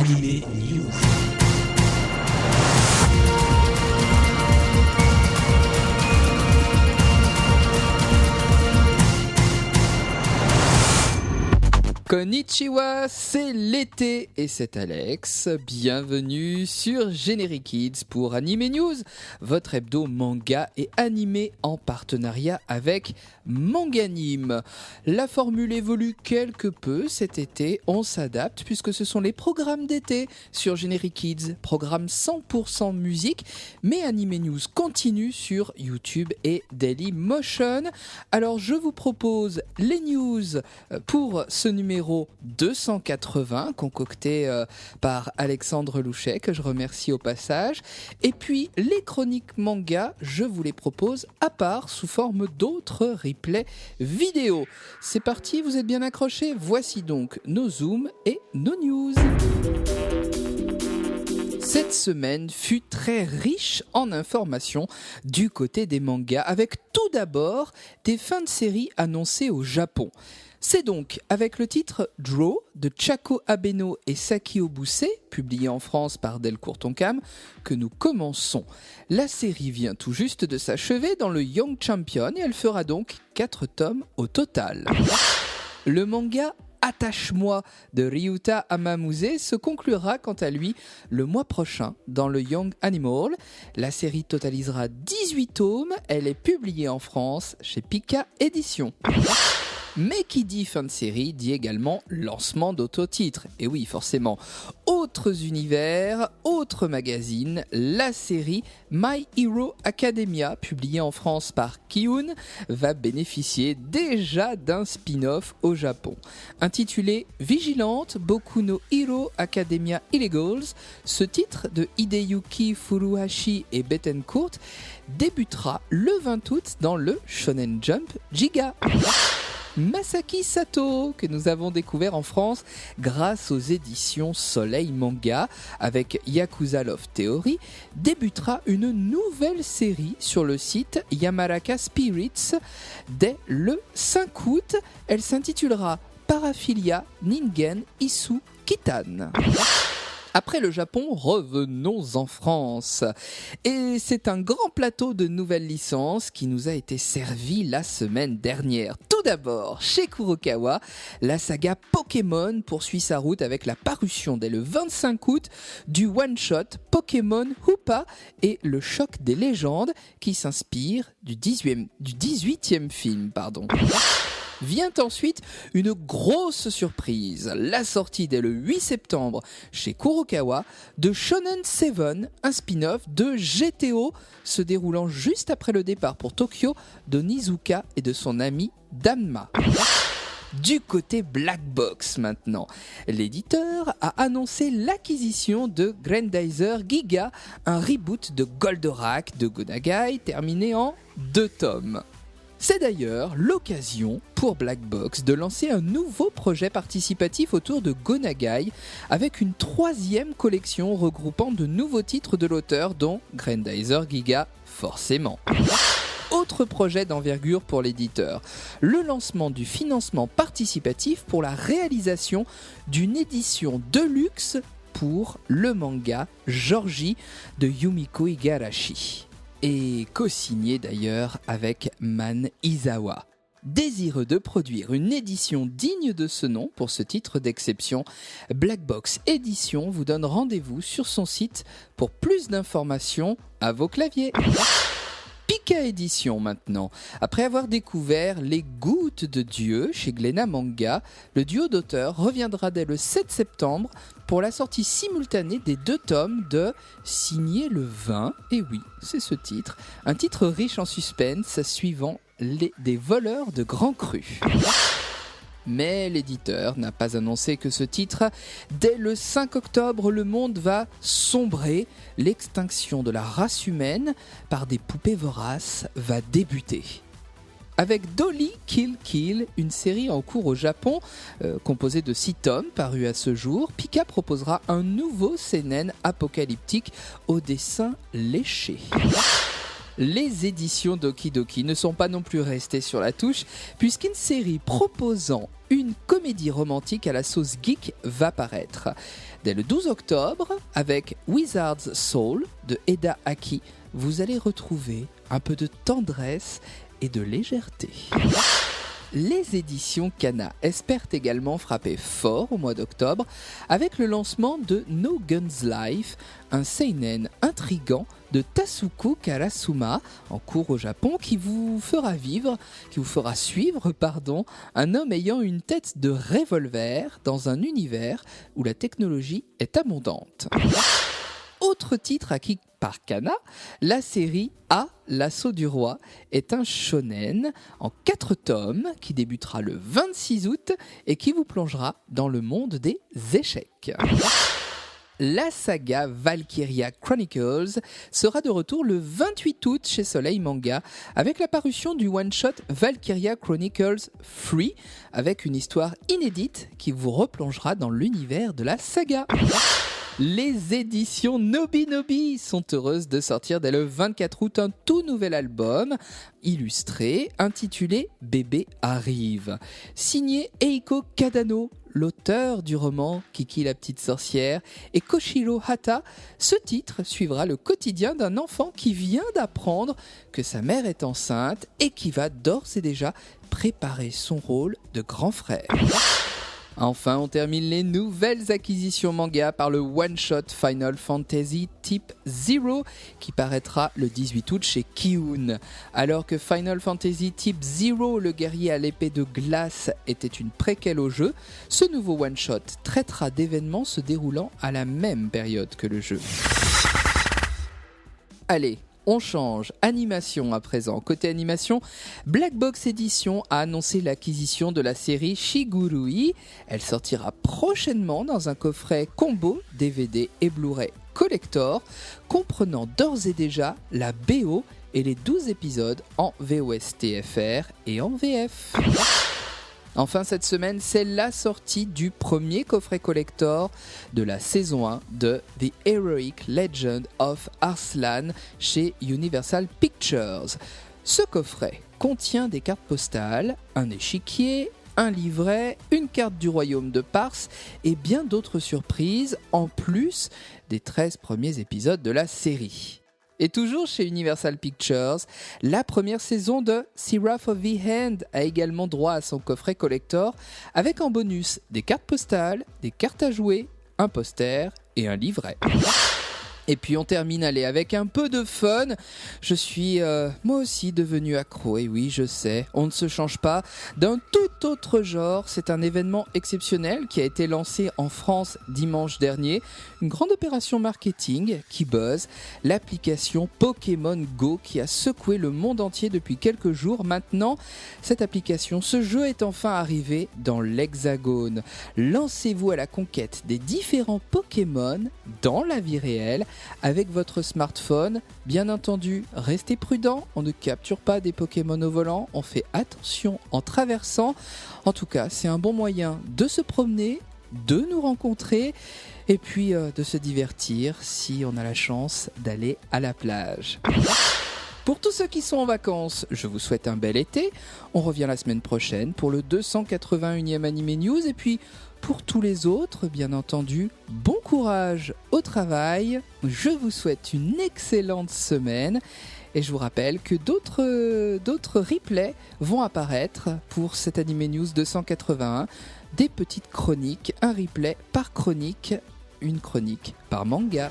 Anime News. Konnichiwa, c'est l'été et c'est Alex. Bienvenue sur Generic Kids pour Anime News, votre hebdo manga et animé en partenariat avec Manganime. La formule évolue quelque peu cet été, on s'adapte puisque ce sont les programmes d'été sur Generic Kids, programme 100% musique, mais Anime News continue sur YouTube et Dailymotion. Alors je vous propose les news pour ce numéro 280 concocté par Alexandre Louchet, que je remercie au passage, et puis les chroniques manga, je vous les propose à part sous forme d'autres replays vidéo. C'est parti, vous êtes bien accrochés? Voici donc nos zooms et nos news. Cette semaine fut très riche en informations du côté des mangas, avec tout d'abord des fins de série annoncées au Japon. C'est donc avec le titre Draw de Chako Abeno et Saki Obuse, publié en France par Delcourt Tonkam, que nous commençons. La série vient tout juste de s'achever dans le Young Champion et elle fera donc 4 tomes au total. Le manga Attache-moi de Ryuta Amamuse se conclura quant à lui le mois prochain dans le Young Animal. La série totalisera 18 tomes, elle est publiée en France chez Pika Éditions. Mais qui dit fin de série dit également lancement d'autotitres. Et oui, forcément. Autres univers, autres magazines, la série My Hero Academia, publiée en France par Kiun, va bénéficier déjà d'un spin-off au Japon. Intitulé Vigilante, Boku no Hero Academia Illegals, ce titre de Hideyuki Furuhashi et Bettencourt débutera le 20 août dans le Shonen Jump Giga. Masaki Sato, que nous avons découvert en France grâce aux éditions Soleil Manga avec Yakuza Love Theory, débutera une nouvelle série sur le site Yamaraka Spirits dès le 5 août. Elle s'intitulera Paraphilia Ningen Isu Kitan. Après le Japon, revenons en France. Et c'est un grand plateau de nouvelles licences qui nous a été servi la semaine dernière. Tout d'abord, chez Kurokawa, la saga Pokémon poursuit sa route avec la parution dès le 25 août du one-shot Pokémon Hoopa et le choc des légendes qui s'inspire du 18e film. Vient ensuite une grosse surprise, la sortie dès le 8 septembre chez Kurokawa de Shonen 7, un spin-off de GTO se déroulant juste après le départ pour Tokyo de Nizuka et de son ami Danma. Du côté Black Box maintenant, l'éditeur a annoncé l'acquisition de Grandizer Giga, un reboot de Goldorak de Gonagai terminé en 2 tomes. C'est d'ailleurs l'occasion pour Black Box de lancer un nouveau projet participatif autour de Gonagai avec une 3e collection regroupant de nouveaux titres de l'auteur dont Grandizer Giga forcément. Autre projet d'envergure pour l'éditeur, le lancement du financement participatif pour la réalisation d'une édition deluxe pour le manga Georgie de Yumiko Igarashi. Et co-signé d'ailleurs avec Man Izawa. Désireux de produire une édition digne de ce nom pour ce titre d'exception, Black Box Édition vous donne rendez-vous sur son site pour plus d'informations à vos claviers. Pika Édition maintenant. Après avoir découvert Les Gouttes de Dieu chez Glénat Manga, le duo d'auteurs reviendra dès le 7 septembre pour la sortie simultanée des 2 tomes de Signé le 20, et oui, c'est ce titre, un titre riche en suspense suivant des voleurs de grands crus. Mais l'éditeur n'a pas annoncé que ce titre, dès le 5 octobre, le monde va sombrer, l'extinction de la race humaine par des poupées voraces va débuter. Avec Dolly Kill Kill, une série en cours au Japon, composée de 6 tomes parus à ce jour, Pika proposera un nouveau seinen apocalyptique au dessin léché. Les éditions Doki Doki ne sont pas non plus restées sur la touche, puisqu'une série proposant une comédie romantique à la sauce geek va paraître. Dès le 12 octobre, avec Wizard's Soul de Eda Aki, vous allez retrouver un peu de tendresse et de légèreté. Les éditions Kana espèrent également frapper fort au mois d'octobre avec le lancement de No Guns Life, un seinen intrigant de Tasuku Karasuma en cours au Japon qui vous fera suivre un homme ayant une tête de revolver dans un univers où la technologie est abondante. Autre titre acquis par Kana, la série A, l'assaut du roi, est un shonen en 4 tomes qui débutera le 26 août et qui vous plongera dans le monde des échecs. La saga Valkyria Chronicles sera de retour le 28 août chez Soleil Manga avec la parution du one-shot Valkyria Chronicles Free avec une histoire inédite qui vous replongera dans l'univers de la saga. Les éditions Nobi Nobi sont heureuses de sortir dès le 24 août un tout nouvel album illustré intitulé Bébé arrive, signé Eiko Kadano, l'auteur du roman Kiki la petite sorcière, et Koshiro Hata. Ce titre suivra le quotidien d'un enfant qui vient d'apprendre que sa mère est enceinte et qui va d'ores et déjà préparer son rôle de grand frère. Enfin, on termine les nouvelles acquisitions manga par le one-shot Final Fantasy Type 0 qui paraîtra le 18 août chez Kiun. Alors que Final Fantasy Type 0, le guerrier à l'épée de glace, était une préquelle au jeu, ce nouveau one-shot traitera d'événements se déroulant à la même période que le jeu. Allez, on change. Animation à présent. Côté animation, Black Box Edition a annoncé l'acquisition de la série Shigurui. Elle sortira prochainement dans un coffret combo DVD et Blu-ray collector, comprenant d'ores et déjà la BO et les 12 épisodes en VOST-FR et en VF. Enfin, cette semaine, c'est la sortie du premier coffret collector de la saison 1 de The Heroic Legend of Arslan chez Universal Pictures. Ce coffret contient des cartes postales, un échiquier, un livret, une carte du royaume de Pars et bien d'autres surprises, en plus des 13 premiers épisodes de la série. Et toujours chez Universal Pictures, la première saison de Seraph of the Hand a également droit à son coffret collector avec en bonus des cartes postales, des cartes à jouer, un poster et un livret. Et puis on termine avec un peu de fun. Je suis moi aussi devenu accro, et oui je sais, on ne se change pas. D'un tout autre genre, c'est un événement exceptionnel qui a été lancé en France dimanche dernier. Une grande opération marketing qui buzz, l'application Pokémon Go qui a secoué le monde entier depuis quelques jours. Maintenant, cette application, ce jeu est enfin arrivé dans l'Hexagone. Lancez-vous à la conquête des différents Pokémon dans la vie réelle avec votre smartphone. Bien entendu, restez prudent, on ne capture pas des Pokémon au volant, on fait attention en traversant. En tout cas, c'est un bon moyen de se promener, de nous rencontrer et puis de se divertir si on a la chance d'aller à la plage. Pour tous ceux qui sont en vacances, je vous souhaite un bel été. On revient la semaine prochaine pour le 281e Anime News. Et puis, pour tous les autres, bien entendu, bon courage au travail. Je vous souhaite une excellente semaine. Et je vous rappelle que d'autres replays vont apparaître pour cet Anime News 281. Des petites chroniques, un replay par chronique, une chronique par manga.